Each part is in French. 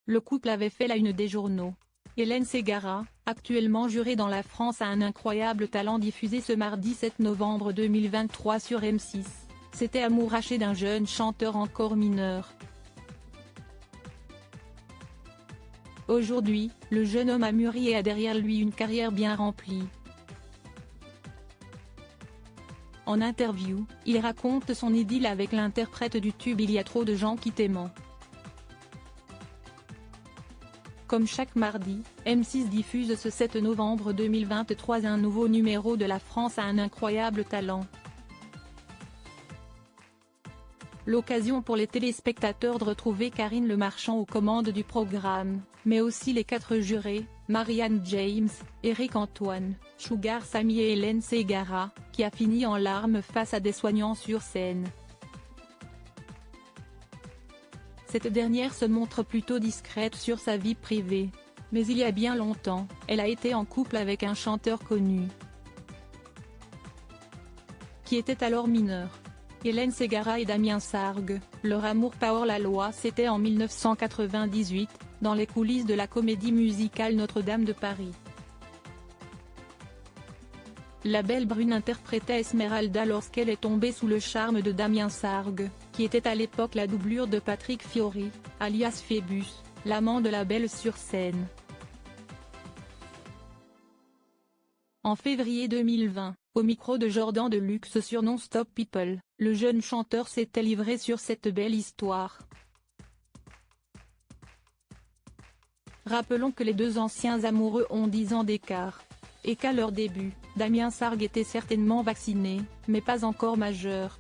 le couple avait fait la une des journaux. Hélène Ségara, actuellement jurée dans La France a un incroyable talent diffusé ce mardi 7 novembre 2023 sur M6, s'était amourachée d'un jeune chanteur encore mineur. Aujourd'hui, le jeune homme a mûri et a derrière lui une carrière bien remplie. En interview, il raconte son idylle avec l'interprète du tube Il y a trop de gens qui t'aiment. Comme chaque mardi, M6 diffuse ce 7 novembre 2023 un nouveau numéro de La France a un incroyable talent. L'occasion pour les téléspectateurs de retrouver Karine Le Marchand aux commandes du programme, mais aussi les 4 jurés, Marianne James, Éric Antoine, Sugar Sammy et Hélène Ségara, qui a fini en larmes face à des soignants sur scène. Cette dernière se montre plutôt discrète sur sa vie privée. Mais il y a bien longtemps, elle a été en couple avec un chanteur connu, qui était alors mineur. Hélène Ségara et Damien Sargue, leur amour pas hors la loi c'était en 1998, dans les coulisses de la comédie musicale Notre-Dame de Paris. La belle brune interprétait Esmeralda lorsqu'elle est tombée sous le charme de Damien Sargue, qui était à l'époque la doublure de Patrick Fiori, alias Phébus, l'amant de la belle sur scène. En février 2020, au micro de Jordan Deluxe sur Non-Stop People, le jeune chanteur s'était livré sur cette belle histoire. Rappelons que les deux anciens amoureux ont 10 ans d'écart. Et qu'à leur début, Damien Sargue était certainement vacciné, mais pas encore majeur.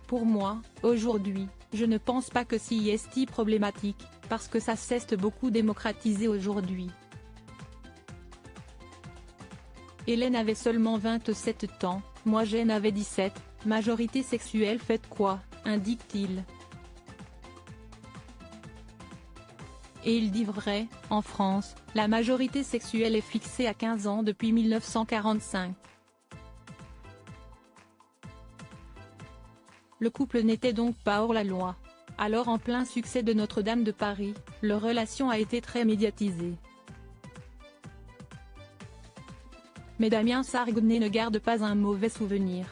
Pour moi, aujourd'hui, je ne pense pas que c'est problématique, parce que ça s'est beaucoup démocratisé aujourd'hui. Hélène avait seulement 27 ans, moi j'en avais 17, majorité sexuelle faites quoi, indique-t-il. Et il dit vrai, en France, la majorité sexuelle est fixée à 15 ans depuis 1945. Le couple n'était donc pas hors la loi. Alors en plein succès de Notre-Dame de Paris, leur relation a été très médiatisée. Mais Damien Sargue ne garde pas un mauvais souvenir.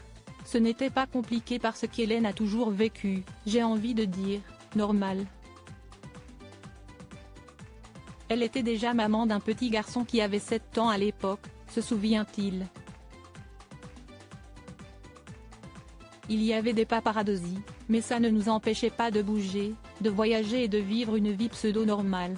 Ce n'était pas compliqué parce qu'Hélène a toujours vécu, j'ai envie de dire, normal. Elle était déjà maman d'un petit garçon qui avait 7 ans à l'époque, se souvient-il. Il y avait des paparazzis, mais ça ne nous empêchait pas de bouger, de voyager et de vivre une vie pseudo-normale.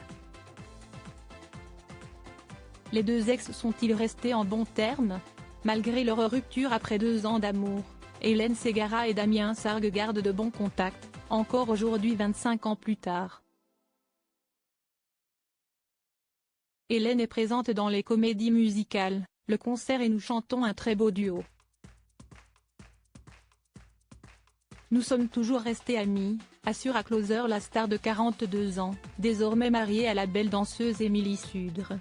Les deux ex sont-ils restés en bons termes? Malgré leur rupture après 2 ans d'amour, Hélène Ségara et Damien Sargue gardent de bons contacts, encore aujourd'hui 25 ans plus tard. Hélène est présente dans les comédies musicales, le concert et nous chantons un très beau duo. Nous sommes toujours restés amis, assure à Closer la star de 42 ans, désormais mariée à la belle danseuse Émilie Sudre.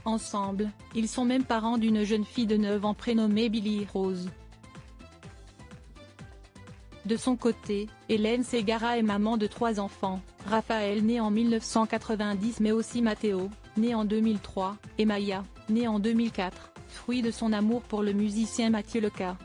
Ensemble, ils sont même parents d'une jeune fille de 9 ans prénommée Billy Rose. De son côté, Hélène Ségara est maman de 3 enfants, Raphaël né en 1990 mais aussi Matteo, né en 2003, et Maya, né en 2004, fruit de son amour pour le musicien Mathieu Leca.